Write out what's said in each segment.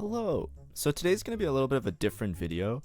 Hello. So today's going to be a little bit of a different video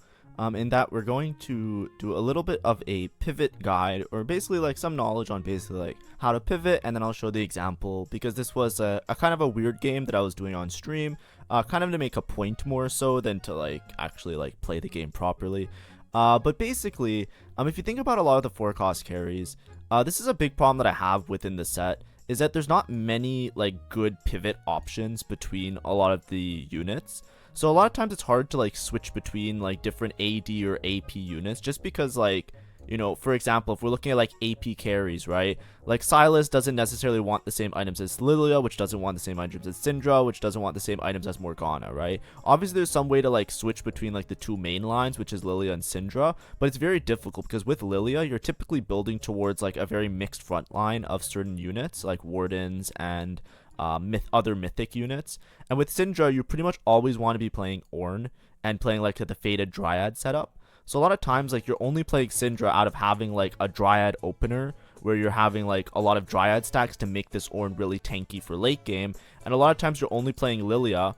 in that we're going to do a little bit of a pivot guide, or basically like some knowledge on basically like how to pivot, and then I'll show the example because this was a kind of a weird game that I was doing on stream, kind of to make a point more so than to like actually like play the game properly. But basically, if you think about a lot of the 4-cost carries, this is a big problem that I have within the set, is that there's not many like good pivot options between a lot of the units. So a lot of times it's hard to like switch between like different AD or AP units, just because like, you know, for example, if we're looking at like AP carries, right? Like Silas doesn't necessarily want the same items as Lilia, which doesn't want the same items as Syndra, which doesn't want the same items as Morgana, right? Obviously there's some way to like switch between like the two main lines, which is Lilia and Syndra, but it's very difficult because with Lilia, you're typically building towards like a very mixed front line of certain units like Wardens and other mythic units. And with Syndra, you pretty much always want to be playing Ornn and playing like the Fated Dryad setup. So a lot of times like you're only playing Syndra out of having like a Dryad opener, where you're having like a lot of Dryad stacks to make this Ornn really tanky for late game. And a lot of times you're only playing Lilia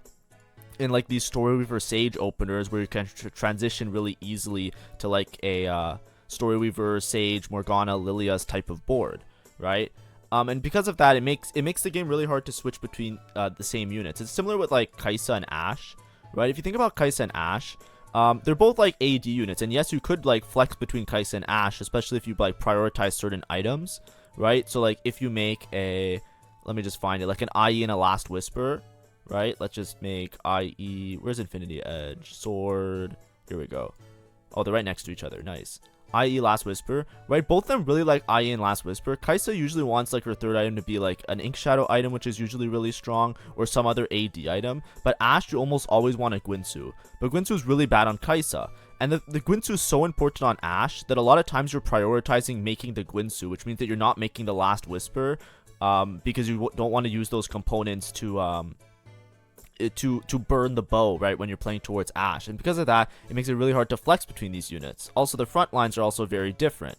in like these Story Weaver Sage openers, where you can transition really easily to like a Story Weaver Sage Morgana Lilia's type of board, right? And because of that, it makes the game really hard to switch between the same units. It's similar with like Kai'Sa and Ashe, right? If you think about Kai'Sa and Ashe, they're both like AD units, and yes, you could like flex between Kai'Sa and Ashe, especially if you like prioritize certain items, right? So like if you make a, let me just find it, like an IE and a Last Whisper, right? Let's just make IE, where's Infinity Edge? Sword, here we go. Oh, they're right next to each other, nice. IE Last Whisper, right? Both of them really like IE and Last Whisper. Kai'Sa usually wants like her third item to be like an Ink Shadow item, which is usually really strong, or some other AD item. But Ashe, you almost always want a Guinsoo. But Guinsoo is really bad on Kai'Sa. And the Guinsoo is so important on Ashe that a lot of times you're prioritizing making the Guinsoo, which means that you're not making the Last Whisper, because you don't want to use those components to burn the bow, right, when you're playing towards Ashe. And because of that, it makes it really hard to flex between these units. Also, the front lines are also very different,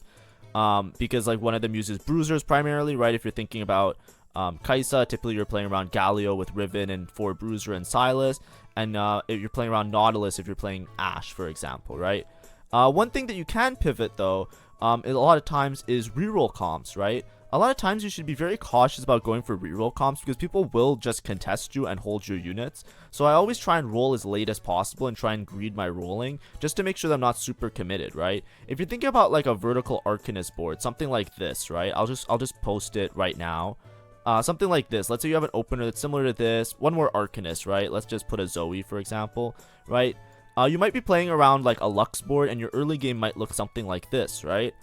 because like one of them uses bruisers primarily, right? If you're thinking about Kai'Sa, typically you're playing around Galio with Riven and 4 Bruiser and Silas, and if you're playing around Nautilus if you're playing Ashe, for example, right? One thing that you can pivot though, a lot of times, is reroll comps, right? A lot of times you should be very cautious about going for reroll comps, because people will just contest you and hold your units. So I always try and roll as late as possible and try and greed my rolling, just to make sure that I'm not super committed, right? If you're thinking about like a vertical Arcanist board, something like this, right? I'll just post it right now. Something like this. Let's say you have an opener that's similar to this. One more Arcanist, right? Let's just put a Zoe, for example, right? You might be playing around like a Lux board, and your early game might look something like this, right?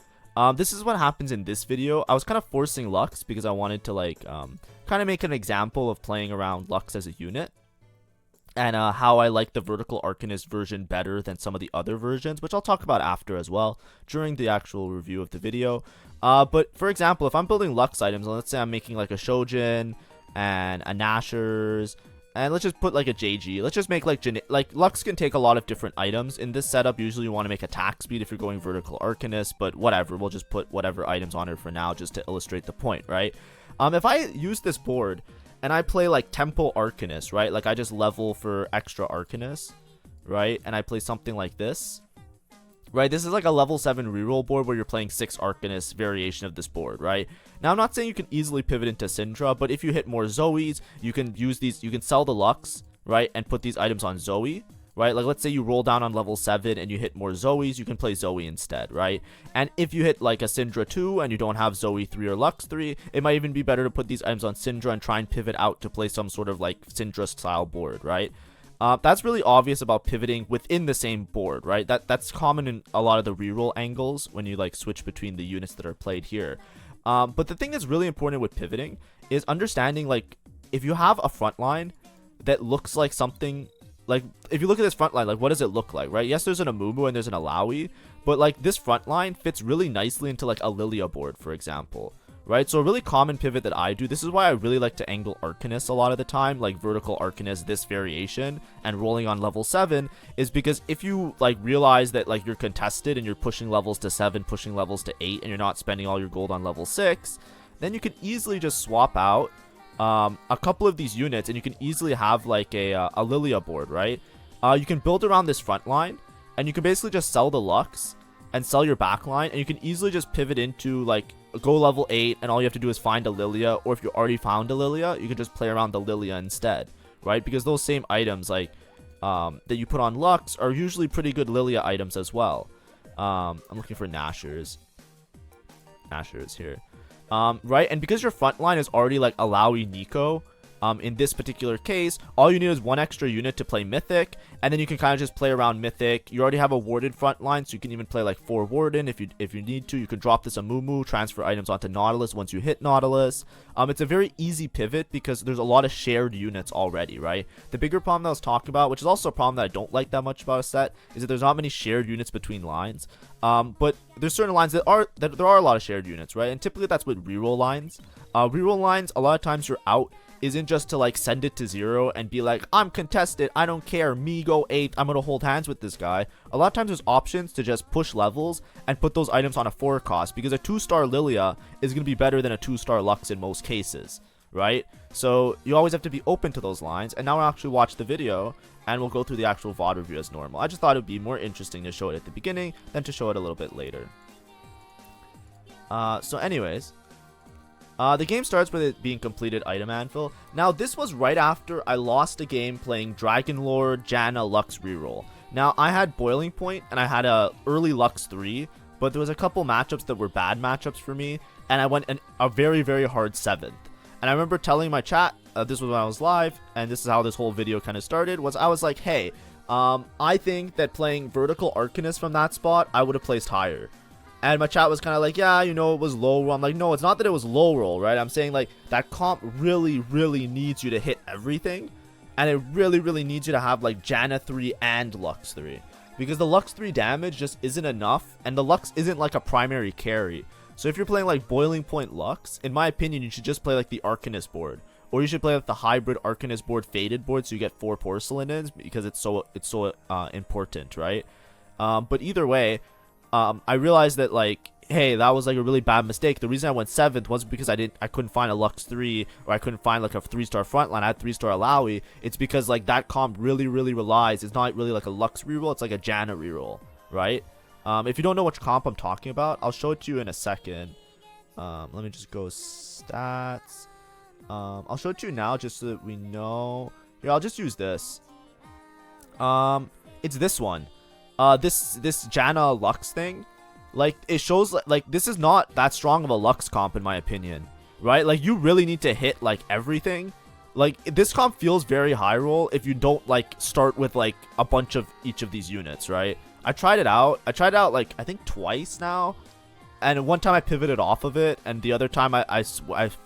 This is what happens in this video. I was kind of forcing Lux because I wanted to like kind of make an example of playing around Lux as a unit, and how I like the vertical Arcanist version better than some of the other versions, which I'll talk about after as well during the actual review of the video. But for example, if I'm building Lux items, let's say I'm making like a Shojin and a Nashor's, and let's just put like a JG. Let's just make like Lux can take a lot of different items. In this setup, usually you want to make attack speed if you're going vertical Arcanist, but whatever. We'll just put whatever items on her for now, just to illustrate the point, right? If I use this board and I play like Temple Arcanist, right? Like I just level for extra Arcanist, right? And I play something like this, right? This is like a level 7 reroll board where you're playing 6 Arcanist variation of this board, right? Now, I'm not saying you can easily pivot into Syndra, but if you hit more Zoes, you can use these, you can sell the Lux, right? And put these items on Zoe, right? Like let's say you roll down on level 7 and you hit more Zoes, you can play Zoe instead, right? And if you hit like a Syndra 2 and you don't have Zoe 3 or Lux 3, it might even be better to put these items on Syndra and try and pivot out to play some sort of like Syndra style board, right? That's really obvious about pivoting within the same board, right? That's common in a lot of the reroll angles when you like switch between the units that are played here. But the thing that's really important with pivoting is understanding, like, if you have a front line that looks like something, like, if you look at this front line, like, what does it look like, right? Yes, there's an Amumu and there's an Alawi, but like this front line fits really nicely into like a Lilia board, for example, right? So a really common pivot that I do, this is why I really like to angle Arcanist a lot of the time, like vertical Arcanist, this variation, and rolling on level 7, is because if you like realize that like you're contested and you're pushing levels to 7, pushing levels to 8, and you're not spending all your gold on level 6, then you can easily just swap out a couple of these units, and you can easily have like a Lilia board, right? You can build around this front line, and you can basically just sell the Lux and sell your back line, and you can easily just pivot into like go level 8, and all you have to do is find a Lilia, or if you already found a Lilia, you can just play around the Lilia instead, right? Because those same items like that you put on Lux are usually pretty good Lilia items as well. I'm looking for Nashers. Nashers here. Right, and because your front line is already like Alawi Nico, in this particular case, all you need is one extra unit to play Mythic, and then you can kind of just play around Mythic. You already have a warded front line, so you can even play like 4 Warden if you need to. You can drop this Amumu, transfer items onto Nautilus once you hit Nautilus. It's a very easy pivot because there's a lot of shared units already, right? The bigger problem that I was talking about, which is also a problem that I don't like that much about a set, is that there's not many shared units between lines. But there's certain lines that there are a lot of shared units, right? And typically that's with reroll lines. Reroll lines, a lot of times your out isn't just to like send it to 0 and be like, I'm contested, I don't care, me go 8, I'm gonna hold hands with this guy. A lot of times there's options to just push levels and put those items on a 4 cost, because a 2-star Lilia is gonna be better than a 2-star Lux in most cases, right? So you always have to be open to those lines. And now we'll actually watch the video and we'll go through the actual VOD review as normal. I just thought it would be more interesting to show it at the beginning than to show it a little bit later. So anyways, the game starts with it being completed item anvil. Now this was right after I lost a game playing Dragon Lord, Janna, Lux reroll. Now I had Boiling Point and I had a early Lux 3, but there was a couple matchups that were bad matchups for me, and I went a very, very hard 7th. And I remember telling my chat, this was when I was live, and this is how this whole video kind of started, was I was like, hey, I think that playing Vertical Arcanist from that spot, I would have placed higher. And my chat was kind of like, yeah, you know, it was low roll. I'm like, no, it's not that it was low roll, right? I'm saying like that comp really, really needs you to hit everything. And it really, really needs you to have like Janna 3 and Lux 3. Because the Lux 3 damage just isn't enough. And the Lux isn't like a primary carry. So if you're playing like Boiling Point Lux, in my opinion, you should just play like the Arcanist board. Or you should play like the hybrid Arcanist board Faded board so you get 4 Porcelain ins, because it's so important, right? But either way, I realized that like, hey, that was like a really bad mistake. The reason I went 7th wasn't because I couldn't find a Lux 3, or I couldn't find like a 3-star frontline. I had 3-star Alawi. It's because like that comp really, really relies. It's not really like a Lux reroll. It's like a Janna reroll, right? If you don't know which comp I'm talking about, I'll show it to you in a second. Let me just go stats. I'll show it to you now just so that we know. Here, I'll just use this. It's this one. This Janna Lux thing. Like, it shows like this is not that strong of a Lux comp in my opinion, right? Like, you really need to hit like everything. Like, this comp feels very high roll if you don't like start with like a bunch of each of these units, right? I tried it out like I think twice now, and one time I pivoted off of it, and the other time I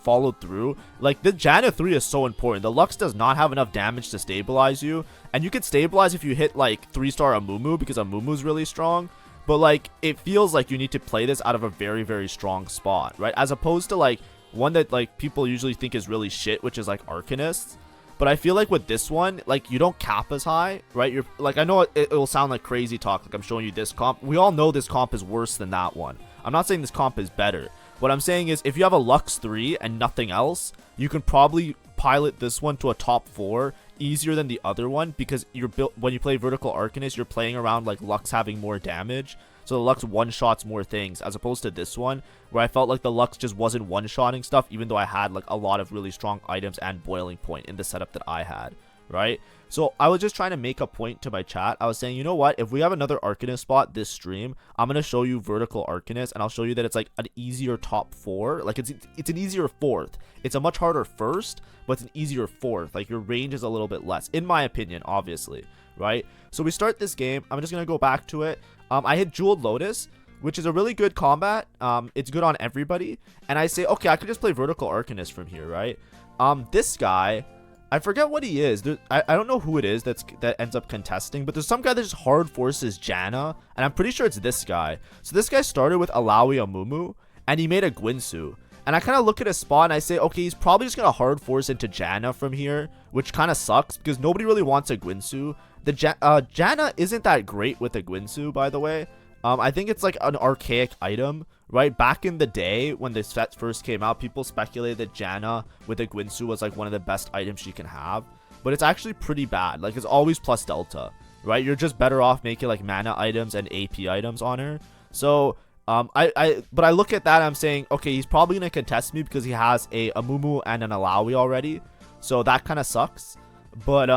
followed through. Like, the Janna 3 is so important. The Lux does not have enough damage to stabilize you, and you can stabilize if you hit like 3-star Amumu, because Amumu's really strong. But like, it feels like you need to play this out of a very, very strong spot, right? As opposed to like one that like people usually think is really shit, which is like Arcanists. But I feel like with this one, like, you don't cap as high, right? You're like, I know it will sound like crazy talk, like I'm showing you this comp. We all know this comp is worse than that one. I'm not saying this comp is better. What I'm saying is, if you have a Lux 3 and nothing else, you can probably pilot this one to a top 4 easier than the other one, because you're built when you play Vertical Arcanist, you're playing around like Lux having more damage. So the Lux one-shots more things, as opposed to this one, where I felt like the Lux just wasn't one-shotting stuff, even though I had like a lot of really strong items and Boiling Point in the setup that I had, right? So I was just trying to make a point to my chat. I was saying, you know what? If we have another Arcanist spot this stream, I'm going to show you Vertical Arcanist, and I'll show you that it's like an easier top 4. Like, it's an easier 4th. It's a much harder 1st, but it's an easier 4th. Like, your range is a little bit less, in my opinion, obviously, right? So we start this game. I'm just going to go back to it. I hit Jeweled Lotus, which is a really good combat. It's good on everybody. And I say, okay, I could just play Vertical Arcanist from here, right? This guy, I forget what he is. I don't know who it is that ends up contesting, but there's some guy that just hard forces Janna, and I'm pretty sure it's this guy. So this guy started with Alawi Amumu, and he made a Gwinsu. And I kind of look at his spot and I say, okay, he's probably just going to hard force into Janna from here, which kind of sucks because nobody really wants a Gwinsu. The Janna isn't that great with a Gwinsu, by the way. I think it's like an archaic item, right? Back in the day when the set first came out, people speculated that Janna with a Gwinsu was like one of the best items she can have, but it's actually pretty bad. Like, it's always plus delta, right? You're just better off making like mana items and AP items on her. So but I look at that and I'm saying, okay, he's probably gonna contest me because he has a Amumu and an Alawi already, so that kind of sucks. But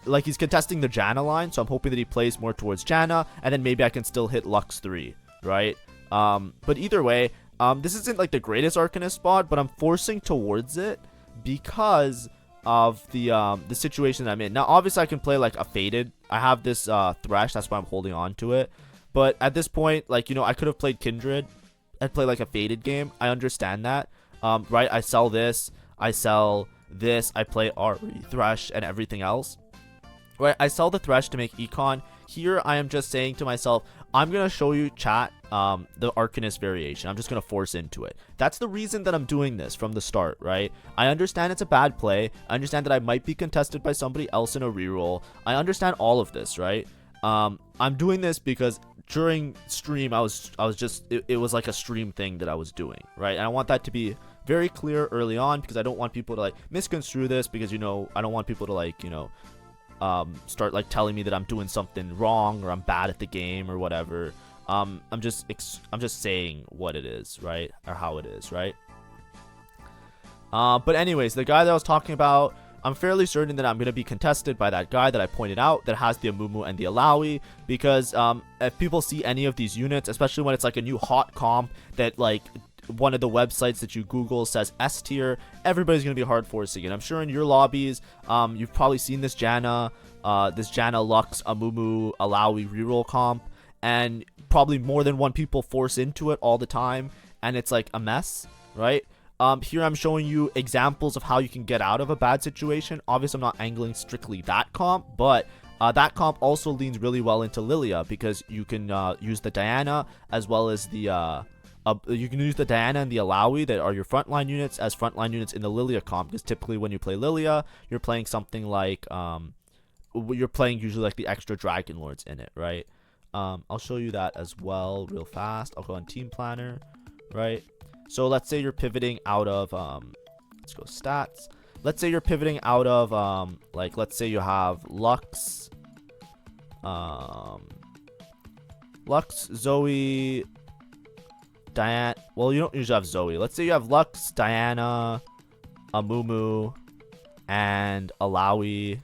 like, he's contesting the Janna line, so I'm hoping that he plays more towards Janna, and then maybe I can still hit Lux 3, right? But either way, this isn't like the greatest Arcanist spot, but I'm forcing towards it because of the situation that I'm in. Now, obviously, I can play like a Faded. I have this Thresh, that's why I'm holding on to it. But at this point, like, you know, I could have played Kindred and play like a Faded game. I understand that, right? I sell this, I sell this, I play Ari, Thresh, and everything else, right? I sell the Thresh to make Econ. Here, I am just saying to myself, I'm going to show you, chat, the Arcanist variation. I'm just going to force into it. That's the reason that I'm doing this from the start, right? I understand it's a bad play. I understand that I might be contested by somebody else in a reroll. I understand all of this, right? I'm doing this because during stream, it was like a stream thing that I was doing, right? And I want that to be very clear early on, because I don't want people to like misconstrue this, because, you know, I don't want people to like, you know, start like telling me that I'm doing something wrong or I'm bad at the game or whatever. I'm just saying what it is, right? Or how it is, right? But anyways, the guy that I was talking about, I'm fairly certain that I'm going to be contested by that guy that I pointed out that has the Amumu and the Alawi, because if people see any of these units, especially when it's like a new hot comp that like one of the websites that you Google says S tier, everybody's going to be hard forcing it. I'm sure in your lobbies, you've probably seen this Janna Lux, Amumu, Alawi reroll comp, and probably more than one people force into it all the time, and it's like a mess, right? Here I'm showing you examples of how you can get out of a bad situation. Obviously, I'm not angling strictly that comp, but that comp also leans really well into Lilia, because you can use the Diana as well as the you can use the Diana and the Alawi that are your frontline units as frontline units in the Lilia comp, because typically when you play Lilia, you're playing something like you're playing usually like the extra Dragon Lords in it, right? I'll show you that as well real fast. I'll go on Team Planner, right? So let's say you're pivoting out of let's go stats. Let's say you're pivoting out of like, let's say you have Lux, Zoe, Diana. Well, you don't usually have Zoe. Let's say you have Lux, Diana, Amumu, and Alawi,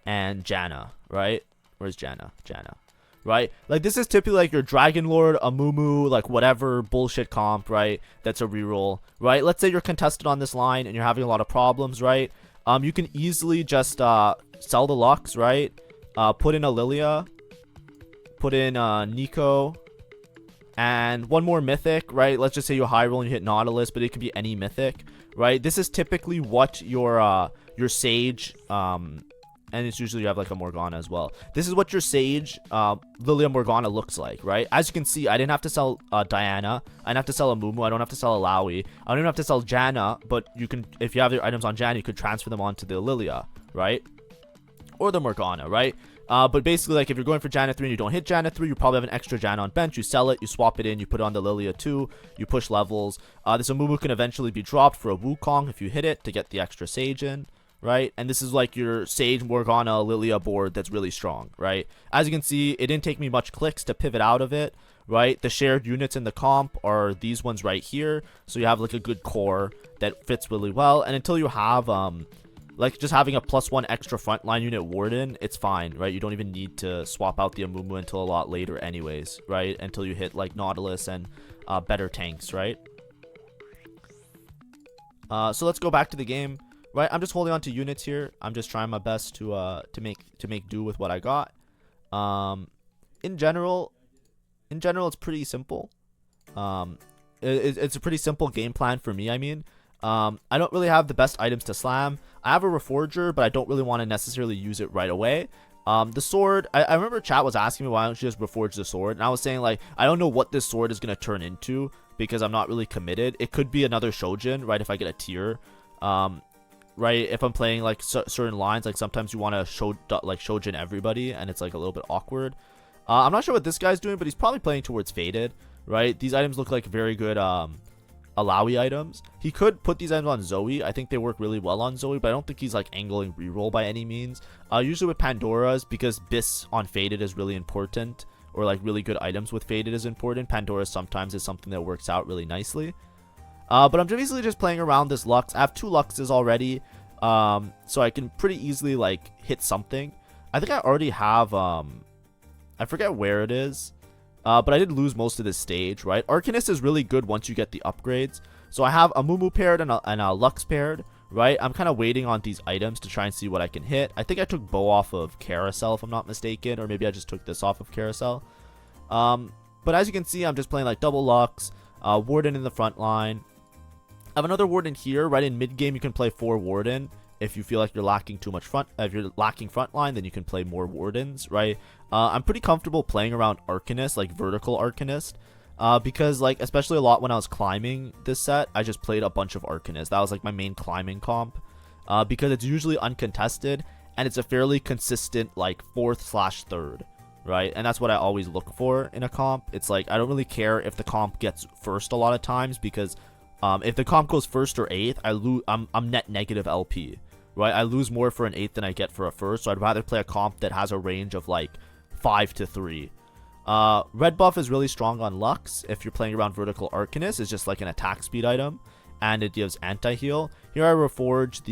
and Janna, right? Where's Janna? Right? Like, this is typically like your Dragon Lord, Amumu, like whatever bullshit comp, right? That's a reroll, right? Let's say you're contested on this line and you're having a lot of problems, right? You can easily just sell the Lux, right? Put in a Lilia, put in Nico, and one more mythic, right? Let's just say you high roll and you hit Nautilus, but it could be any mythic, right? This is typically what your Sage, and it's usually you have like a Morgana as well. This is what your Sage, Lilia Morgana looks like, right? As you can see, I didn't have to sell Diana. I didn't have to sell Amumu. I don't have to sell Alawi. I don't even have to sell Janna, but you can, if you have your items on Janna, you could transfer them onto the Lilia, right? Or the Morgana, right? But basically, like, if you're going for Janna 3 and you don't hit Janna 3, you probably have an extra Janna on bench. You sell it, you swap it in, you put it on the Lilia 2, you push levels. This Amumu can eventually be dropped for a Wukong if you hit it to get the extra Sage in, right? And this is like your Sage, Morgana, Lilia board that's really strong, right? As you can see, it didn't take me much clicks to pivot out of it, right? The shared units in the comp are these ones right here. So you have like a good core that fits really well. And until you have like just having a +1 extra frontline unit Warden, it's fine, right? You don't even need to swap out the Amumu until a lot later anyways, right? Until you hit like Nautilus and better tanks, right? So let's go back to the game, right? I'm just holding on to units here. I'm just trying my best to make do with what I got. In general, it's pretty simple. It's a pretty simple game plan for me. I mean, I don't really have the best items to slam. I have a Reforger, but I don't really want to necessarily use it right away. The sword, I remember chat was asking me, why don't you just Reforge the sword? And I was saying, like, I don't know what this sword is going to turn into because I'm not really committed. It could be another Shojin, right, if I get a tier. Right, if I'm playing, like, certain lines, like, sometimes you want to Shojin everybody, and it's, like, a little bit awkward. I'm not sure what this guy's doing, but he's probably playing towards Faded, right? These items look like very good Alawi items. He could put these items on Zoe. I think they work really well on Zoe, but I don't think he's like angling reroll by any means. Usually with Pandora's, because Bis on Faded is really important, or like really good items with Faded is important, Pandora sometimes is something that works out really nicely. But I'm basically just playing around this Lux. I have 2 Luxes already, so I can pretty easily like hit something. I think I already have, I forget where it is, but I did lose most of this stage, right? Arcanist is really good once you get the upgrades. So I have a Mumu paired and a Lux paired, right? I'm kind of waiting on these items to try and see what I can hit. I think I took Bow off of Carousel, if I'm not mistaken, or maybe I just took this off of Carousel. But as you can see, I'm just playing like double Lux, Warden in the front line. I have another Warden here, right? In mid game, you can play 4 Warden. If you feel like you're lacking too much if you're lacking front line, then you can play more Wardens, right? I'm pretty comfortable playing around Arcanist, like vertical Arcanist, because like especially a lot when I was climbing this set, I just played a bunch of Arcanist. That was like my main climbing comp, because it's usually uncontested and it's a fairly consistent like 4th/3rd, right? And that's what I always look for in a comp. It's like I don't really care if the comp gets first a lot of times, because if the comp goes first or 8th, I'm net negative LP. Right, I lose more for an 8th than I get for a first, so I'd rather play a comp that has a range of like 5 to 3. Red buff is really strong on Lux. If you're playing around vertical Arcanist, it's just like an attack speed item, and it gives anti-heal. Here I reforge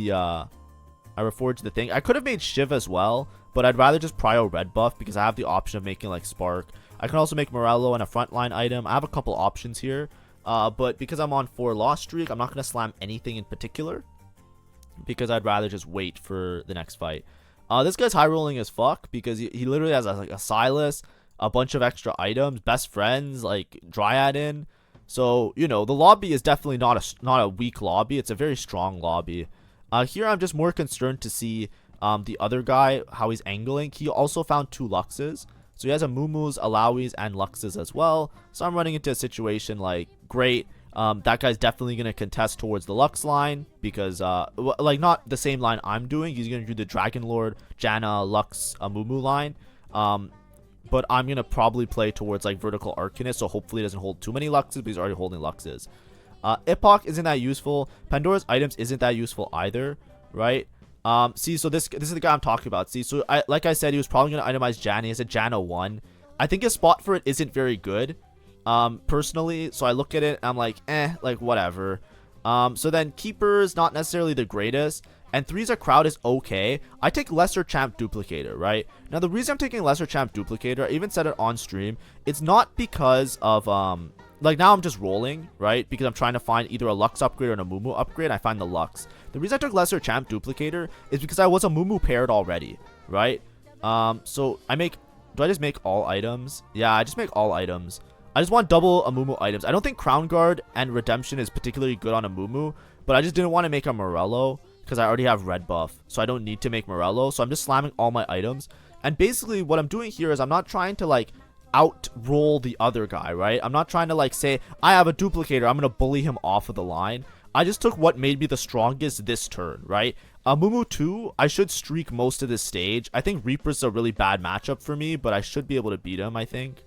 the thing. I could have made Shiv as well, but I'd rather just prio red buff because I have the option of making like Spark. I can also make Morello and a frontline item. I have a couple options here, but because I'm on 4 loss streak, I'm not going to slam anything in particular, because I'd rather just wait for the next fight. This guy's high rolling as fuck because he literally has like a Silas, a bunch of extra items, best friends, like Dryad in. So, you know, the lobby is definitely not a weak lobby. It's a very strong lobby. Here I'm just more concerned to see the other guy, how he's angling. He also found 2 Luxes. So he has a Mumus, Alawis, and Luxes as well. So I'm running into a situation like, great. That guy's definitely going to contest towards the Lux line because, like, not the same line I'm doing. He's going to do the Dragon Lord, Janna, Lux, Mumu line. But I'm going to probably play towards, like, vertical Arcanist, so hopefully he doesn't hold too many Luxes, but he's already holding Luxes. Epoch isn't that useful. Pandora's items isn't that useful either, right? See, so this is the guy I'm talking about. See, so like I said, he was probably going to itemize Janna. He has a Janna 1. I think his spot for it isn't very good. Personally, so I look at it and I'm like, like whatever. So then Keeper's not necessarily the greatest, and 3's a crowd is okay. I take Lesser Champ Duplicator, right? Now the reason I'm taking Lesser Champ Duplicator, I even said it on stream, it's not because of like now I'm just rolling, right? Because I'm trying to find either a Lux upgrade or a Mumu upgrade. I find the Lux. The reason I took Lesser Champ Duplicator is because I was a Mumu paired already, right? So do I just make all items? Yeah, I just make all items. I just want double Amumu items. I don't think Crown Guard and Redemption is particularly good on Amumu, but I just didn't want to make a Morello because I already have red buff, so I don't need to make Morello. So I'm just slamming all my items. And basically what I'm doing here is I'm not trying to like out-roll the other guy, right? I'm not trying to like say, I have a duplicator, I'm going to bully him off of the line. I just took what made me the strongest this turn, right? Mumu 2, I should streak most of this stage. I think Reaper's a really bad matchup for me, but I should be able to beat him, I think.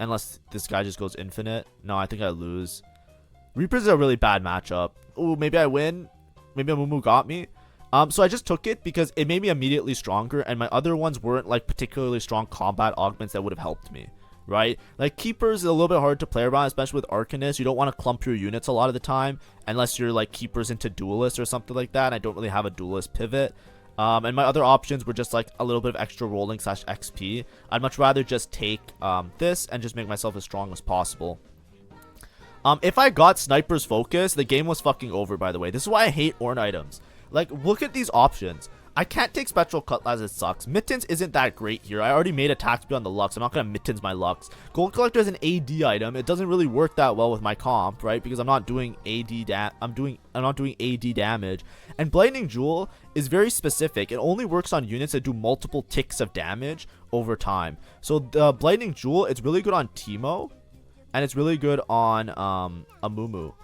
Unless this guy just goes infinite. No, I think I lose. Reaper's a really bad matchup. Oh, maybe I win. Maybe a Mumu got me. So I just took it because it made me immediately stronger, and my other ones weren't like particularly strong combat augments that would have helped me, right? Like Keepers is a little bit hard to play around, especially with Arcanist. You don't want to clump your units a lot of the time unless you're like Keepers into Duelist or something like that. And I don't really have a Duelist pivot. And my other options were just like a little bit of extra rolling / XP. I'd much rather just take this and just make myself as strong as possible. If I got Sniper's Focus, the game was fucking over, by the way. This is why I hate Ornn items. Like, look at these options. I can't take Spectral Cutlass, it sucks. Mittens isn't that great here. I already made attack speed on the Lux. I'm not going to Mittens my Lux. Gold Collector is an AD item. It doesn't really work that well with my comp, right? Because I'm not doing I'm not doing AD damage. And Blinding Jewel is very specific. It only works on units that do multiple ticks of damage over time. So the Blinding Jewel, it's really good on Teemo, and it's really good on Amumu.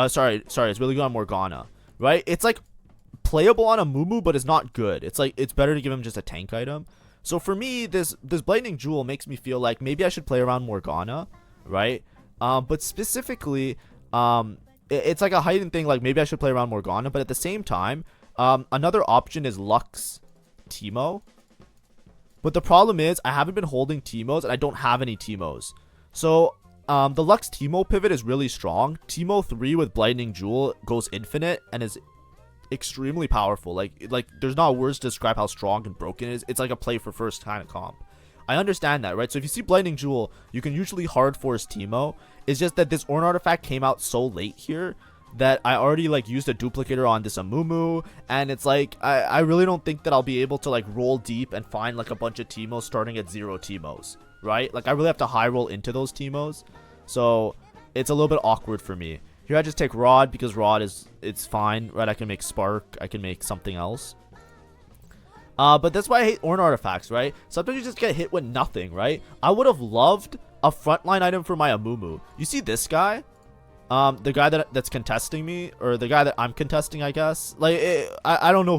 Sorry, it's really good on Morgana, right? It's like playable on a Mumu, but it's not good. It's like it's better to give him just a tank item. So for me, this Lightning Jewel makes me feel like maybe I should play around Morgana, right? But specifically, it's like a hidden thing, like maybe I should play around Morgana, but at the same time, another option is Lux Teemo. But the problem is I haven't been holding Teemos and I don't have any Teemos. So the Lux Teemo pivot is really strong. Teemo 3 with Lightning Jewel goes infinite and is extremely powerful. Like there's not words to describe how strong and broken it is. It's like a play for first kind of comp. I understand that, right? So if you see Lightning Jewel, you can usually hard force Teemo. It's just that this Ornn artifact came out so late here that I already like used a duplicator on this Amumu, and it's like I really don't think that I'll be able to like roll deep and find like a bunch of Teemos starting at 0 Teemos, right? Like I really have to high roll into those Teemos, so it's a little bit awkward for me. Here I just take Rod because Rod it's fine, right? I can make Spark, I can make something else. But that's why I hate Ornn artifacts, right? Sometimes you just get hit with nothing, right? I would have loved a frontline item for my Amumu. You see this guy? The guy that's contesting me, or the guy that I'm contesting, I guess. Like, I don't know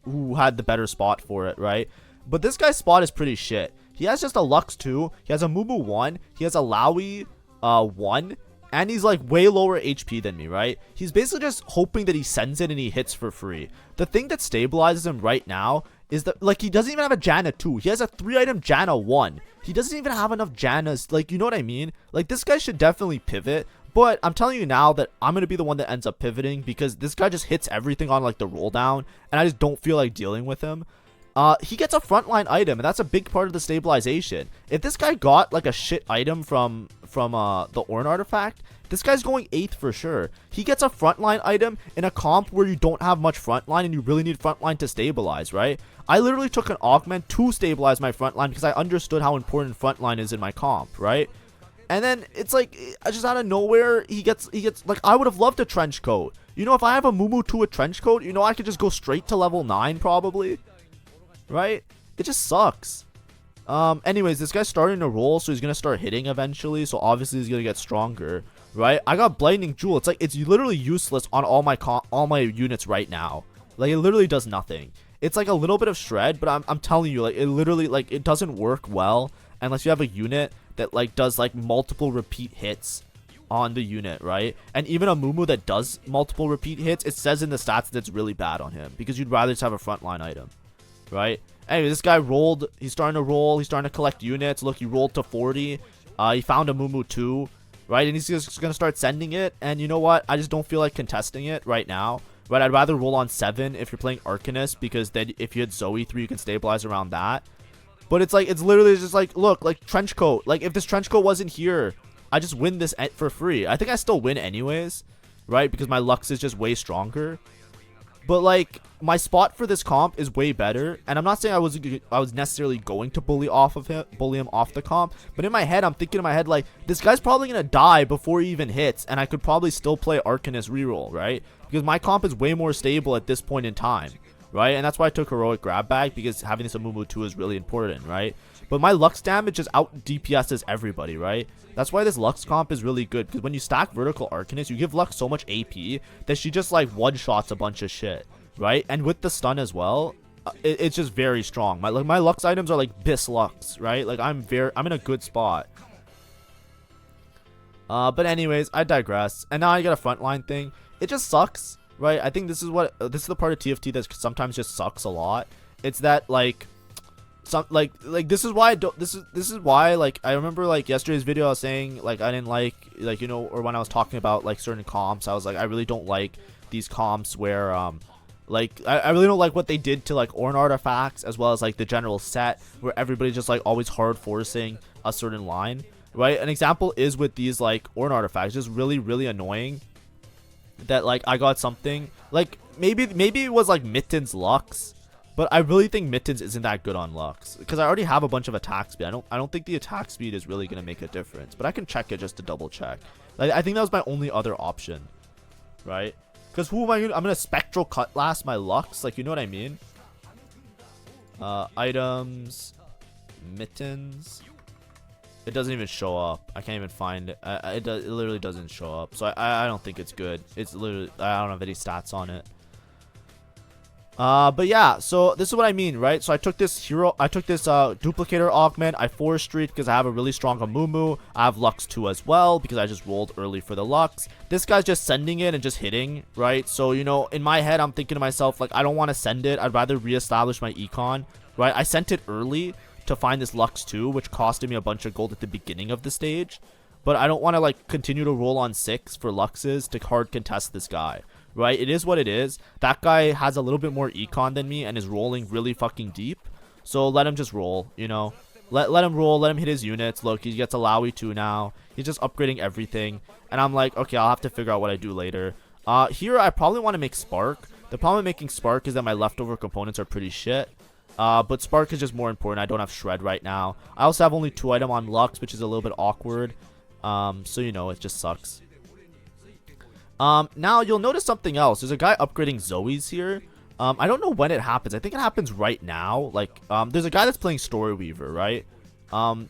who had the better spot for it, right? But this guy's spot is pretty shit. He has just a Lux 2, he has a Mumu 1, he has a Laui 1, and he's like way lower HP than me, right? He's basically just hoping that he sends it and he hits for free. The thing that stabilizes him right now is that, like, he doesn't even have a Janna 2. He has a 3-item Janna 1. He doesn't even have enough Jannas. Like, you know what I mean? Like, this guy should definitely pivot. But I'm telling you now that I'm going to be the one that ends up pivoting because this guy just hits everything on, like, the roll down. And I just don't feel like dealing with him. He gets a frontline item, and that's a big part of the stabilization. If this guy got like a shit item from the Ornn artifact, this guy's going 8th for sure. He gets a frontline item in a comp where you don't have much frontline and you really need frontline to stabilize, right? I literally took an augment to stabilize my frontline because I understood how important frontline is in my comp, right? And then it's like, just out of nowhere, he gets like, I would have loved a trench coat. You know, if I have a Mumu to a trench coat, you know, I could just go straight to level 9 probably. Right? It just sucks. Anyways, this guy's starting to roll, so he's gonna start hitting eventually, so obviously he's gonna get stronger, right? I got Blinding Jewel. It's like, it's literally useless on all my units right now. Like, it literally does nothing. It's like a little bit of shred, but I'm telling you, like, it literally, like, it doesn't work well unless you have a unit that like does like multiple repeat hits on the unit, right? And even a Mumu that does multiple repeat hits, it says in the stats that it's really bad on him because you'd rather just have a frontline item, right? Anyway, this guy rolled. He's starting to roll. He's starting to collect units. Look, he rolled to 40. He found a Mumu 2, right? And he's just going to start sending it. And you know what? I just don't feel like contesting it right now, right? I'd rather roll on 7 if you're playing Arcanist, because then if you had Zoe 3, you can stabilize around that. But it's like, it's literally just like, look, like trench coat. Like, if this trench coat wasn't here, I just win this for free. I think I still win anyways, right? Because my Lux is just way stronger. But like, my spot for this comp is way better, and I'm not saying I was necessarily going to bully him off the comp, but in my head, I'm thinking in my head like, this guy's probably gonna die before he even hits, and I could probably still play Arcanist reroll, right? Because my comp is way more stable at this point in time, right? And that's why I took Heroic Grab Bag, because having this Amumu 2 is really important, right? But my Lux damage just out DPS's everybody, right? That's why this Lux comp is really good, because when you stack Vertical Arcanist, you give Lux so much AP that she just like one-shots a bunch of shit, right? And with the stun as well, it's just very strong. My Lux items are like Bis Lux, right? Like, I'm in a good spot. But anyways, I digress. And now I get a frontline thing. It just sucks, right? I think this is the part of TFT that sometimes just sucks a lot. It's that like, this is why I don't, this is why, like, I remember like yesterday's video I was saying like I didn't like, you know, or when I was talking about like certain comps, I was like, I really don't like these comps where like I really don't like what they did to like Ornn artifacts, as well as like the general set where everybody's just like always hard forcing a certain line, right? An example is with these like Ornn artifacts, just really annoying that like I got something like, maybe it was like Mittens Lux, but I really think Mittens isn't that good on Lux because I already have a bunch of attack speed. I don't think the attack speed is really gonna make a difference, but I can check it just to double check. Like, I think that was my only other option, right? Because who am I gonna, I'm gonna Spectral Cutlass my Lux, like, you know what I mean? Items, Mittens. It doesn't even show up. I can't even find it. It literally doesn't show up. So I don't think it's good. It's literally, I don't have any stats on it. But yeah, so this is what I mean, right? So I took this duplicator augment. I force street because I have a really strong Amumu. I have Lux 2 as well because I just rolled early for the Lux. This guy's just sending it and just hitting, right? So, you know, in my head, I'm thinking to myself, like, I don't want to send it. I'd rather reestablish my econ, right? I sent it early to find this Lux 2, which costed me a bunch of gold at the beginning of the stage. But I don't want to, like, continue to roll on 6 for Luxes to hard contest this guy. Right, it is what it is. That guy has a little bit more econ than me and is rolling really fucking deep. So let him just roll, you know. Let him roll, let him hit his units. Look, he gets a Lowy 2 now. He's just upgrading everything. And I'm like, okay, I'll have to figure out what I do later. Here I probably want to make Spark. The problem with making Spark is that my leftover components are pretty shit. But Spark is just more important. I don't have Shred right now. I also have only 2 items on Lux, which is a little bit awkward. So you know, it just sucks. Now you'll notice something else. There's a guy upgrading Zoe's here. I don't know when it happens. I think it happens right now. Like, there's a guy that's playing Story Weaver, right?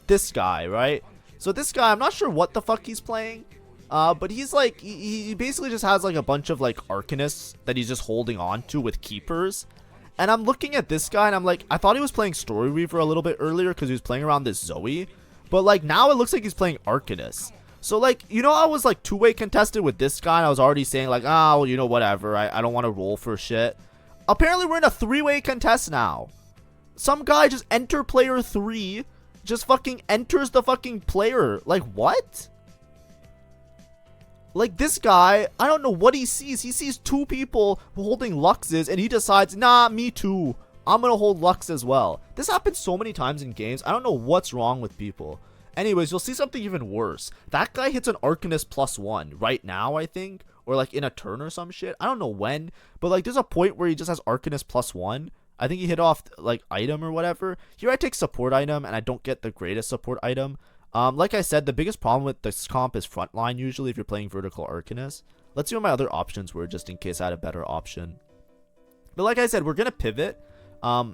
This guy, right? So this guy, I'm not sure what the fuck he's playing. But he's like, he basically just has like a bunch of like Arcanists that he's just holding on to with Keepers. And I'm looking at this guy and I'm like, I thought he was playing Story Weaver a little bit earlier because he was playing around this Zoe. But like now it looks like he's playing Arcanist. So, like, you know, I was, like, 2-way contested with this guy, and I was already saying, like, ah, well, you know, whatever. I don't want to roll for shit. Apparently, we're in a 3-way contest now. Some guy just enter player 3, just fucking enters the fucking player. Like, what? Like, this guy, I don't know what he sees. He sees 2 people holding Luxes, and he decides, nah, me too. I'm gonna hold Lux as well. This happens so many times in games. I don't know what's wrong with people. Anyways, you'll see something even worse. That guy hits an Arcanist +1 right now, I think. Or like in a turn or some shit. I don't know when. But like there's a point where he just has Arcanist +1. I think he hit off like item or whatever. Here I take support item and I don't get the greatest support item. Like I said, the biggest problem with this comp is frontline usually if you're playing vertical Arcanist. Let's see what my other options were just in case I had a better option. But like I said, we're going to pivot.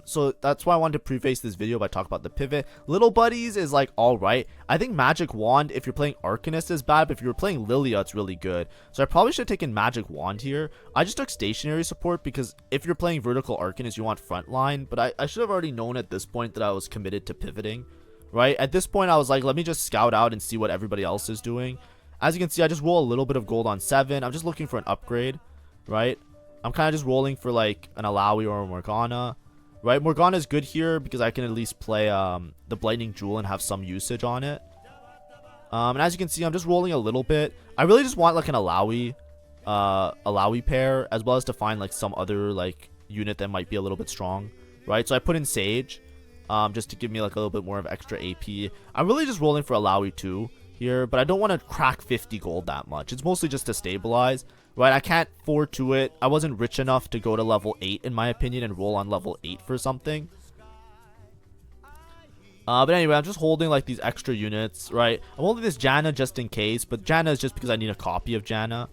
So that's why I wanted to preface this video by talking about the pivot. Little Buddies is like alright. I think Magic Wand, if you're playing Arcanist, is bad, but if you're playing Lilia, it's really good. So I probably should have taken Magic Wand here. I just took stationary support because if you're playing vertical Arcanist, you want frontline. But I should have already known at this point that I was committed to pivoting, right? At this point, I was like, let me just scout out and see what everybody else is doing. As you can see, I just roll a little bit of gold on 7. I'm just looking for an upgrade, right? I'm kind of just rolling for like an Alawi or a Morgana. Right, Morgana is good here because I can at least play the Lightning Jewel and have some usage on it. And as you can see, I'm just rolling a little bit. I really just want like an Alawi pair, as well as to find like some other like unit that might be a little bit strong. Right, so I put in Sage, just to give me like a little bit more of extra AP. I'm really just rolling for Alawi 2 here, but I don't want to crack 50 gold that much. It's mostly just to stabilize. Right, I can't afford to it. I wasn't rich enough to go to level 8 in my opinion and roll on level 8 for something. But anyway, I'm just holding like these extra units, right? I'm holding this Janna just in case, but Janna is just because I need a copy of Janna.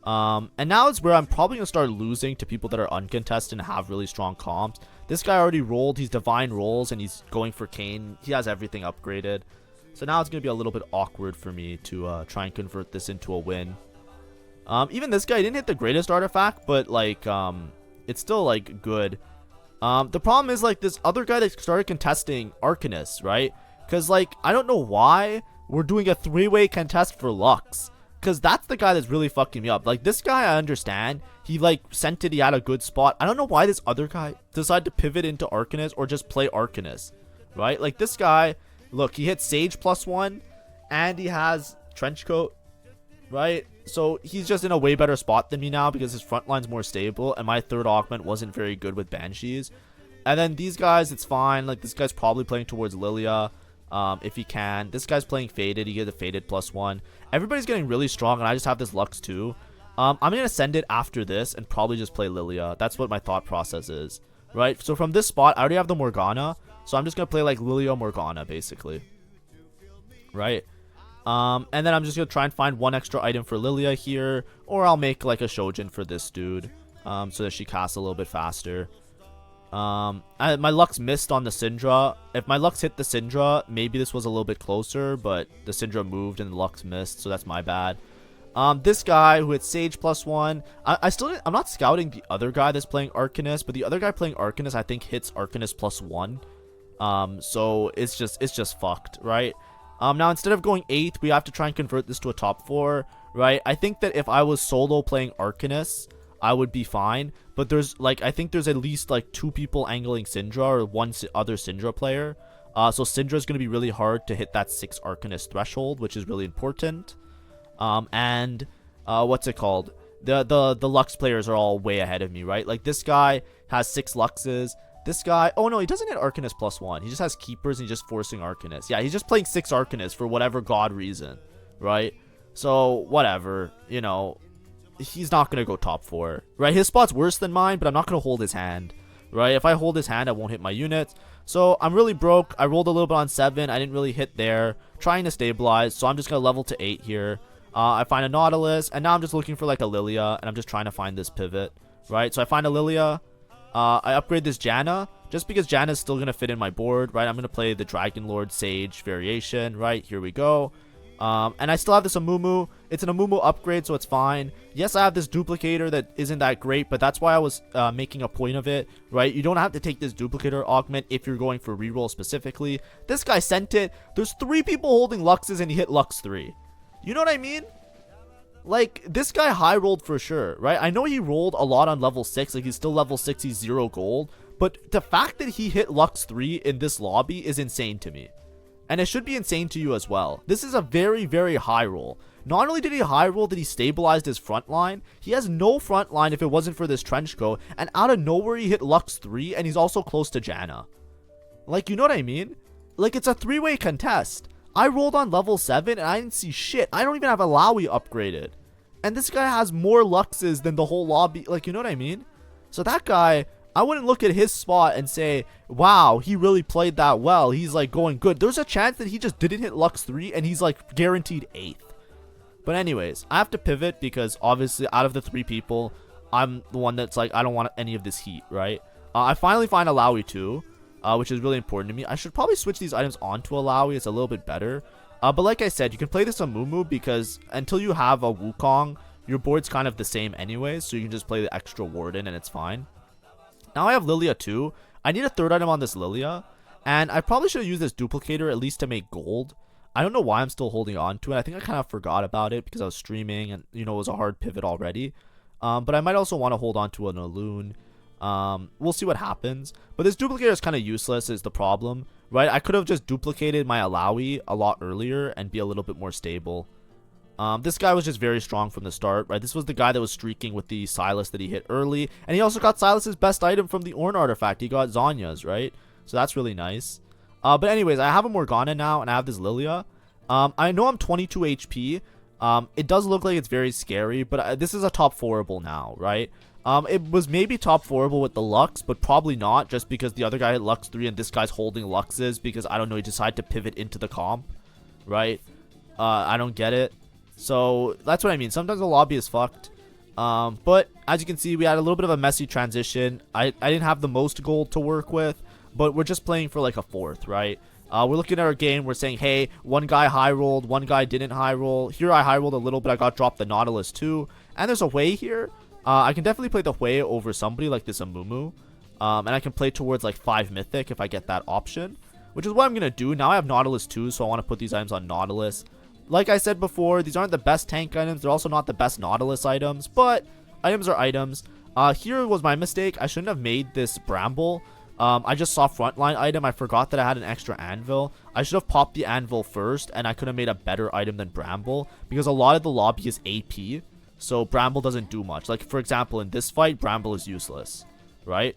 And now it's where I'm probably going to start losing to people that are uncontested and have really strong comps. This guy already rolled. He's Divine Rolls and he's going for Kane. He has everything upgraded. So now it's going to be a little bit awkward for me to try and convert this into a win. Even this guy didn't hit the greatest artifact, but like it's still like good. The problem is like this other guy that started contesting Arcanist, right? Because like I don't know why we're doing a 3-way contest for Lux, because that's the guy that's really fucking me up. Like this guy, I understand he like sent it, he had a good spot. I don't know why this other guy decided to pivot into Arcanist or just play Arcanist, right? Like this guy, look, he hit Sage +1 and he has Trenchcoat, right? So he's just in a way better spot than me now because his front line's more stable and my third augment wasn't very good with Banshees. And then these guys, it's fine. Like this guy's probably playing towards Lilia if he can. This guy's playing Faded. He gets a Faded +1. Everybody's getting really strong and I just have this Lux too. I'm going to send it after this and probably just play Lilia. That's what my thought process is, right? So from this spot, I already have the Morgana. So I'm just going to play like Lilia Morgana basically, right? And then I'm just going to try and find one extra item for Lilia here. Or I'll make like a Shojin for this dude. So that she casts a little bit faster. My Lux missed on the Syndra. If my Lux hit the Syndra, maybe this was a little bit closer. But the Syndra moved and the Lux missed. So that's my bad. This guy who hits Sage +1. I'm not scouting the other guy that's playing Arcanist, but the other guy playing Arcanist I think hits Arcanist +1. So it's just fucked, right? Now instead of going 8th, we have to try and convert this to a top 4, right? I think that if I was solo playing Arcanist, I would be fine. But there's I think there's at least 2 people angling Syndra or one other Syndra player. So Syndra is going to be really hard to hit that 6 Arcanist threshold, which is really important. What's it called? The Lux players are all way ahead of me, right? This guy has 6 Luxes. This guy, oh no, he doesn't hit Arcanist +1. He just has Keepers and he's just forcing Arcanist. Yeah, he's just playing 6 Arcanists for whatever god reason, right? So, whatever, you know, he's not going to go top 4, right? His spot's worse than mine, but I'm not going to hold his hand, right? If I hold his hand, I won't hit my units. So, I'm really broke. I rolled a little bit on 7. I didn't really hit there. Trying to stabilize, so I'm just going to level to 8 here. I find a Nautilus, and now I'm just looking for a Lilia, and I'm just trying to find this pivot, right? So, I find a Lilia. I upgrade this Janna, just because Janna is still going to fit in my board, right? I'm going to play the Dragon Lord Sage variation, right? Here we go. And I still have this Amumu. It's an Amumu upgrade, so it's fine. Yes, I have this duplicator that isn't that great, but that's why I was making a point of it, right? You don't have to take this duplicator augment if you're going for reroll specifically. This guy sent it. There's 3 people holding Luxes, and he hit Lux 3. You know what I mean? This guy high rolled for sure, right? I know he rolled a lot on level 6. He's still level 6. He's 0 gold. But the fact that he hit Lux 3 in this lobby is insane to me. And it should be insane to you as well. This is a very, very high roll. Not only did he high roll, that he stabilized his front line. He has no front line if it wasn't for this trench coat. And out of nowhere, he hit Lux 3. And he's also close to Janna. You know what I mean? It's a 3-way contest. I rolled on level 7 and I didn't see shit. I don't even have Alawi upgraded. And this guy has more Luxes than the whole lobby. You know what I mean? So that guy, I wouldn't look at his spot and say, wow, he really played that well. He's going good. There's a chance that he just didn't hit Lux 3 and he's guaranteed 8th. But anyways, I have to pivot because obviously out of the 3 people, I'm the one that's I don't want any of this heat, right? I finally find Alawi too. Which is really important to me. I should probably switch these items onto Alawi. It's a little bit better. But like I said, you can play this on Mumu because until you have a Wukong, your board's kind of the same anyways. So you can just play the extra Warden and it's fine. Now I have Lilia too. I need a 3rd item on this Lilia. And I probably should have used this duplicator at least to make gold. I don't know why I'm still holding on to it. I think I kind of forgot about it because I was streaming and, you know, it was a hard pivot already. But I might also want to hold on to an Aloon. We'll see what happens. But this duplicator is kind of useless is the problem, right? I could have just duplicated my Alawi a lot earlier and be a little bit more stable. This guy was just very strong from the start, right? This was the guy that was streaking with the Silas that he hit early. And he also got Silas's best item from the Ornn artifact. He got Zonya's, right? So that's really nice. But anyways, I have a Morgana now and I have this Lilia. I know I'm 22 HP. It does look like it's very scary, but this is a top 4-able now, right? It was maybe top 4-able with the Lux, but probably not, just because the other guy hit Lux 3 and this guy's holding Luxes because, I don't know, he decided to pivot into the comp, right? I don't get it. So, that's what I mean. Sometimes the lobby is fucked. But, as you can see, we had a little bit of a messy transition. I didn't have the most gold to work with, but we're just playing for a 4th, right? We're looking at our game. We're saying, hey, one guy high rolled, one guy didn't high roll. Here I high rolled a little bit. I got dropped the Nautilus too. And there's a way here. I can definitely play the Hui over somebody like this Amumu. And I can play towards 5 Mythic if I get that option. Which is what I'm going to do. Now I have Nautilus too, so I want to put these items on Nautilus. Like I said before, these aren't the best tank items. They're also not the best Nautilus items. But items are items. Here was my mistake. I shouldn't have made this Bramble. I just saw frontline item. I forgot that I had an extra anvil. I should have popped the anvil first. And I could have made a better item than Bramble. Because a lot of the lobby is AP. So Bramble doesn't do much. For example, in this fight, Bramble is useless, right?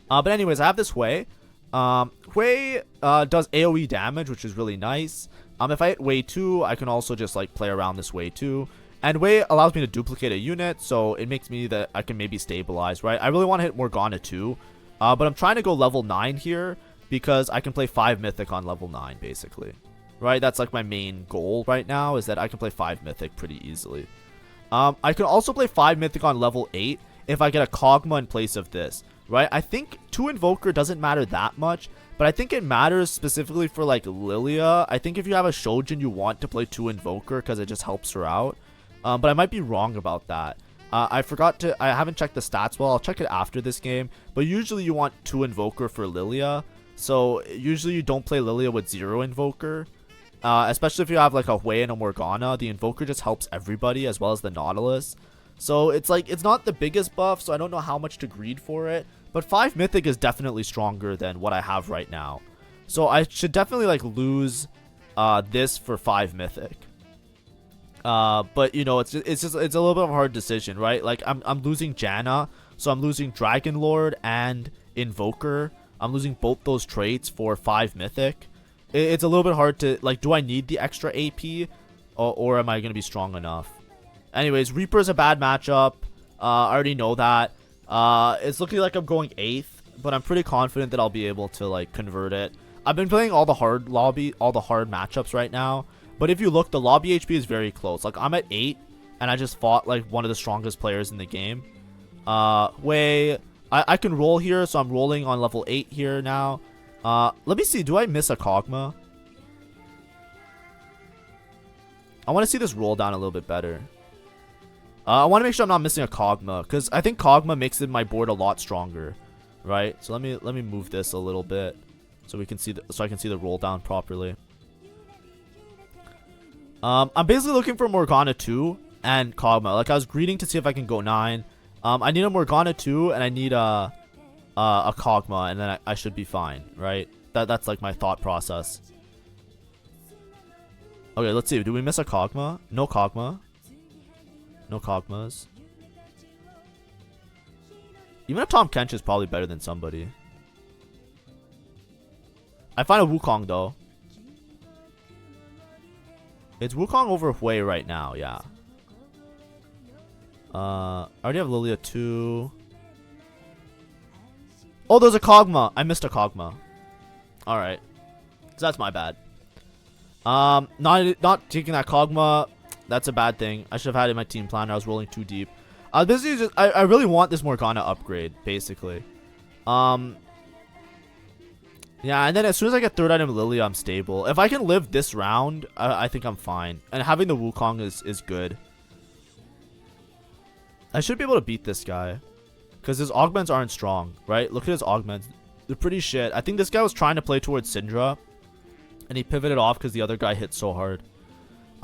But anyways, I have this Hui. Hui does AoE damage, which is really nice. If I hit Hui 2, I can also just play around this Hui 2. And Hui allows me to duplicate a unit, so it makes me that I can maybe stabilize, right? I really want to hit Morgana too. But I'm trying to go level 9 here because I can play 5 Mythic on level 9, basically. Right? That's my main goal right now is that I can play 5 Mythic pretty easily. I can also play 5 Mythic on level 8 if I get a Kog'Maw in place of this, right? I think 2 Invoker doesn't matter that much, but I think it matters specifically for like Lilia. I think if you have a Shojin, you want to play 2 Invoker because it just helps her out. But I might be wrong about that. I haven't checked the stats well. I'll check it after this game. But usually you want 2 Invoker for Lilia. So usually you don't play Lilia with 0 Invoker. Especially if you have like a Hui and a Morgana. The Invoker just helps everybody as well as the Nautilus. So it's like, it's not the biggest buff, so I don't know how much to greed for it. But 5 Mythic is definitely stronger than what I have right now. So I should definitely like lose this for 5 Mythic. But you know, it's a little bit of a hard decision, right? Like I'm losing Janna, so I'm losing Dragon Lord and Invoker. I'm losing both those traits for 5 Mythic. It's a little bit hard to like, do I need the extra AP or am I gonna be strong enough? Anyways, Reaper is a bad matchup. I already know that. It's looking like I'm going 8th, but I'm pretty confident that I'll be able to like convert it. I've been playing all the hard matchups right now. But if you look, the lobby HP is very close. Like, I'm at 8, and I just fought, like, one of the strongest players in the game. I can roll here, so I'm rolling on level 8 here now. Let me see. Do I miss a Kog'Maw? I want to see this roll down a little bit better. I want to make sure I'm not missing a Kog'Maw, because I think Kog'Maw makes my board a lot stronger, right? So let me move this a little bit so we can see so I can see the roll down properly. I'm basically looking for Morgana 2 and Kog'Maw. Like, I was greeding to see if I can go 9. I need a Morgana 2 and I need a Kog'Maw, and then I should be fine, right? That's like my thought process. Okay, let's see. Do we miss a Kog'Maw? No Kog'Maw. No Kog'Maws. Even a Tahm Kench is probably better than somebody. I find a Wukong though. It's Wukong over Hui right now, yeah. I already have Lilia 2. Oh, there's a Kog'Maw. I missed a Kog'Maw. Alright. So that's my bad. Not taking that Kog'Maw. That's a bad thing. I should have had it in my team plan. I was rolling too deep. This is just, I really want this Morgana upgrade, basically. Yeah, and then as soon as I get 3rd item Lilia, I'm stable. If I can live this round, I think I'm fine. And having the Wukong is good. I should be able to beat this guy. Because his augments aren't strong, right? Look at his augments. They're pretty shit. I think this guy was trying to play towards Syndra. And he pivoted off because the other guy hit so hard.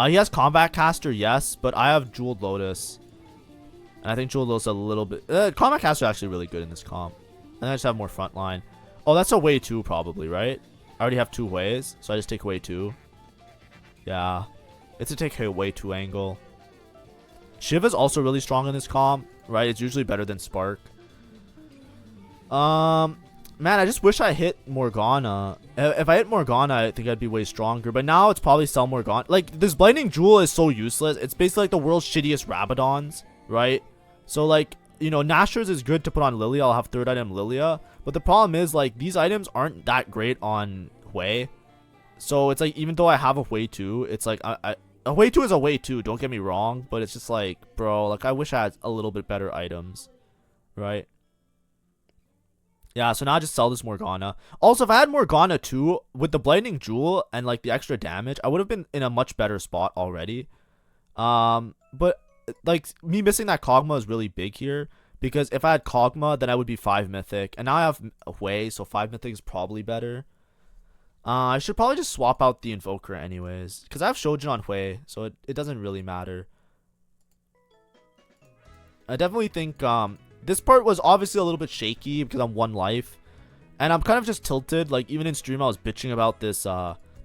He has Combat Caster, yes. But I have Jeweled Lotus. And I think Jeweled Lotus a little bit... Combat Caster is actually really good in this comp. And I just have more frontline. Oh, that's a Hui 2 probably, right? I already have 2 Huis, so I just take Hui 2. Yeah. It's a take Hui 2 angle. Shiva's also really strong in this comp, right? It's usually better than Spark. Man, I just wish I hit Morgana. If I hit Morgana, I think I'd be way stronger. But now it's probably Sell Morgana. Like, this Blinding Jewel is so useless. It's basically like the world's shittiest Rabadons, right? So, like, you know, Nashor's is good to put on Lilia. I'll have 3rd item Lilia. But the problem is, like, these items aren't that great on Hui. So it's like, even though I have a Hui 2, it's like, a Hui 2 is a Hui 2, don't get me wrong. But it's just like, bro, like, I wish I had a little bit better items. Right? Yeah, so now I just sell this Morgana. Also, if I had Morgana 2 with the Blinding Jewel and, like, the extra damage, I would have been in a much better spot already. But, like, me missing that Kog'Maw is really big here. Because if I had Kog'Maw, then I would be 5 Mythic. And now I have a Hui, so 5 Mythic is probably better. I should probably just swap out the Invoker anyways. Because I have Shojin on Hui, so it doesn't really matter. I definitely think this part was obviously a little bit shaky because I'm 1 life. And I'm kind of just tilted. Like, even in stream, I was bitching about this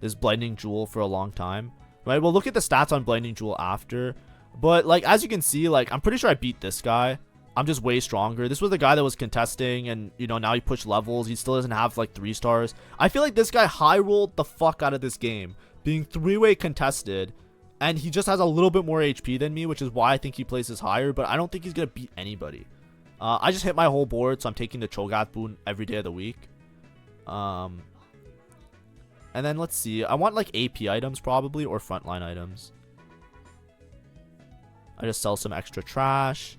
this Blinding Jewel for a long time. Right, we'll look at the stats on Blinding Jewel after. But, like, as you can see, like, I'm pretty sure I beat this guy. I'm just way stronger. This was the guy that was contesting, and, you know, now he pushed levels. He still doesn't have, like, 3 stars. I feel like this guy high-rolled the fuck out of this game, being 3-way contested, and he just has a little bit more HP than me, which is why I think he places higher, but I don't think he's going to beat anybody. I just hit my whole board, so I'm taking the Cho'Gath boon every day of the week. And then, let's see. I want, like, AP items, probably, or frontline items. I just sell some extra trash.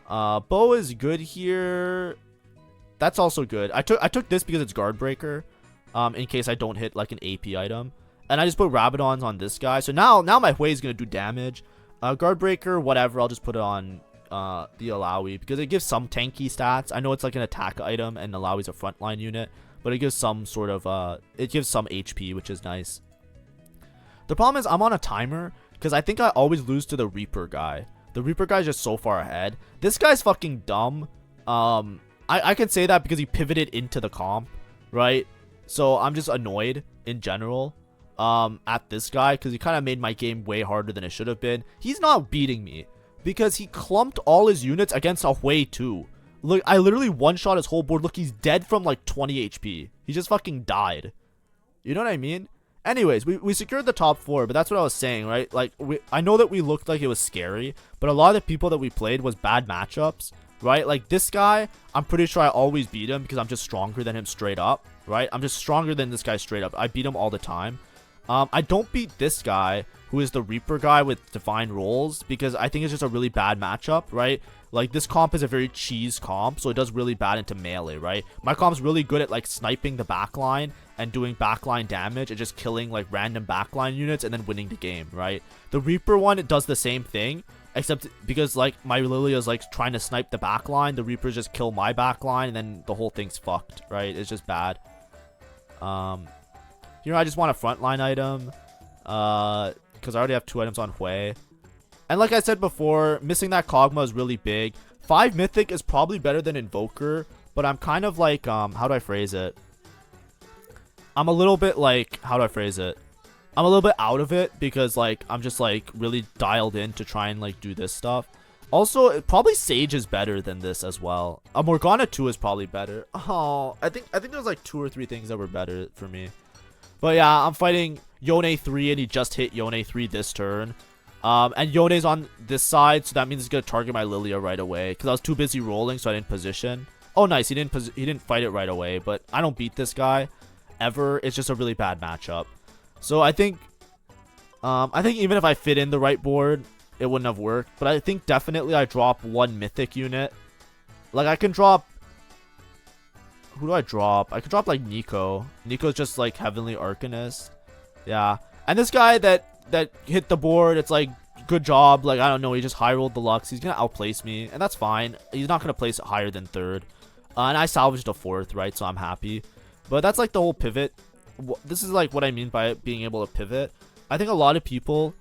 Bo is good here. that's also good. I took this because it's guard breaker, in case I don't hit like an AP item. And I just put Rabadons on this guy. So now my Hui is gonna do damage. Guard breaker, whatever. I'll just put it on the Alawi because it gives some tanky stats. I know it's like an attack item and Alawi's a frontline unit, but it gives some sort of it gives some HP, which is nice. The problem is I'm on a timer because I think I always lose to the Reaper guy. The Reaper guy is just so far ahead. This guy's fucking dumb. I can say that because he pivoted into the comp, right? So I'm just annoyed in general at this guy because he kind of made my game way harder than it should have been. He's not beating me because he clumped all his units against a Hui too. Look, I literally one-shot his whole board. Look, he's dead from like 20 HP. He just fucking died. You know what I mean? Anyways, we secured the top 4, but that's what I was saying, right? Like, I know that we looked like it was scary, but a lot of the people that we played was bad matchups, right? Like, this guy, I'm pretty sure I always beat him because I'm just stronger than him straight up, right? I'm just stronger than this guy straight up. I beat him all the time. I don't beat this guy, who is the Reaper guy with Divine Rolls, because I think it's just a really bad matchup, right? Like, this comp is a very cheese comp, so it does really bad into melee, right? My comp's really good at, like, sniping the backline and doing backline damage and just killing, like, random backline units and then winning the game, right? The Reaper one, it does the same thing, except because, like, my Lilia is, like, trying to snipe the backline. The Reapers just kill my backline, and then the whole thing's fucked, right? It's just bad. Here, I just want a frontline item, because I already have 2 items on Hui. And like I said before, missing that Kog'Maw is really big. 5 Mythic is probably better than Invoker, but I'm kind of like, how do I phrase it? I'm a little bit like, how do I phrase it? I'm a little bit out of it because, like, I'm just, like, really dialed in to try and, like, do this stuff. Also, probably Sage is better than this as well. A Morgana 2 is probably better. Oh, I think there's, like, 2 or 3 things that were better for me. But yeah, I'm fighting Yone 3, and he just hit Yone 3 this turn. And Yone's on this side, so that means he's gonna target my Lilia right away. Because I was too busy rolling, so I didn't position. Oh, nice. He didn't fight it right away. But I don't beat this guy ever. It's just a really bad matchup. So I think even if I fit in the right board, it wouldn't have worked. But I think definitely I drop 1 Mythic unit. Like, I can drop... Who do I drop? I could drop, like, Nico. Nico's just, like, Heavenly Arcanist. Yeah. And this guy that hit the board, it's like, good job. Like, I don't know, he just high rolled the Lux. He's gonna outplace me, and that's fine. He's not gonna place it higher than 3rd. And I salvaged a 4th, right? So I'm happy. But that's like the whole pivot. This is like what I mean by being able to pivot. I think a lot of people,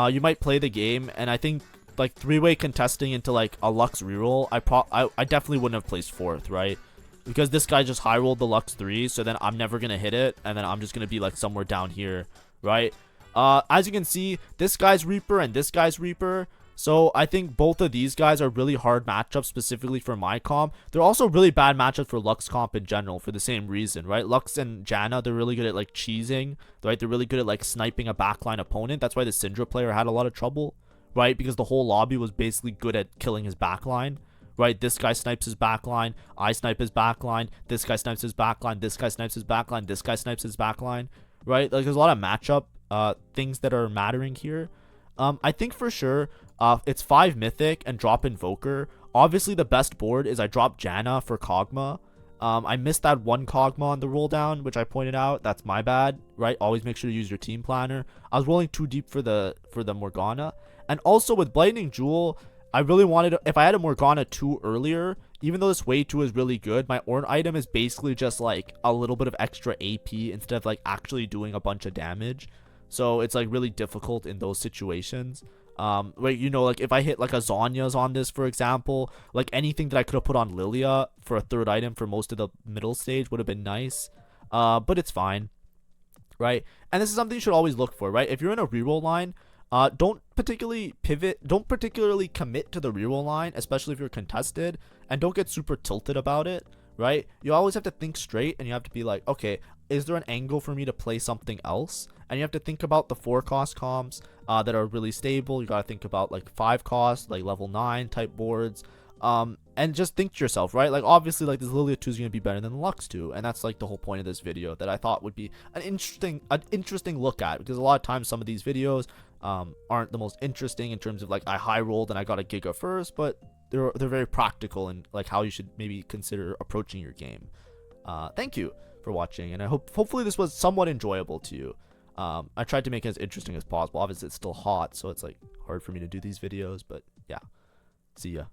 you might play the game, and I think like 3-way contesting into like a Lux reroll, I definitely wouldn't have placed 4th, right? Because this guy just high rolled the Lux 3, so then I'm never gonna hit it, and then I'm just gonna be like somewhere down here, right? As you can see, this guy's Reaper and this guy's Reaper. So I think both of these guys are really hard matchups specifically for my comp. They're also really bad matchups for Lux comp in general for the same reason, right? Lux and Janna, they're really good at like cheesing, right? They're really good at like sniping a backline opponent. That's why the Syndra player had a lot of trouble, right? Because the whole lobby was basically good at killing his backline, right? This guy snipes his backline, I snipe his backline, this guy snipes his backline, this guy snipes his backline, this guy snipes his backline, right? Like, there's a lot of matchup things that are mattering here. I think for sure it's 5 Mythic and drop Invoker. Obviously the best board is I drop Janna for Kog'Maw. I missed that 1 Kog'Maw on the roll down, which I pointed out. That's my bad, right? Always make sure to use your team planner. I was rolling too deep for the Morgana. And also with Lightning Jewel, I really wanted to, if I had a Morgana 2 earlier, even though this Wave 2 is really good, my Ornn item is basically just like a little bit of extra AP instead of like actually doing a bunch of damage. So it's like really difficult in those situations. Where, you know, like if I hit like a Zonya's on this, for example, like anything that I could have put on Lilia for a 3rd item for most of the middle stage would have been nice. But it's fine, right? And this is something you should always look for, right? If you're in a reroll line, don't particularly pivot, don't particularly commit to the reroll line, especially if you're contested, and don't get super tilted about it, right? You always have to think straight, and you have to be like, okay, is there an angle for me to play something else? And you have to think about the 4 cost comps that are really stable. You got to think about like 5 cost, like level 9 type boards, and just think to yourself, right? Like, obviously, like, this Lilia 2 is going to be better than the Lux 2, and that's like the whole point of this video that I thought would be an interesting look at, because a lot of times some of these videos aren't the most interesting in terms of like I high rolled and I got a Giga first, but they're very practical and like how you should maybe consider approaching your game. Thank you for watching, and I hopefully this was somewhat enjoyable to you. I tried to make it as interesting as possible. Obviously it's still hot, so it's like hard for me to do these videos, but yeah. See ya.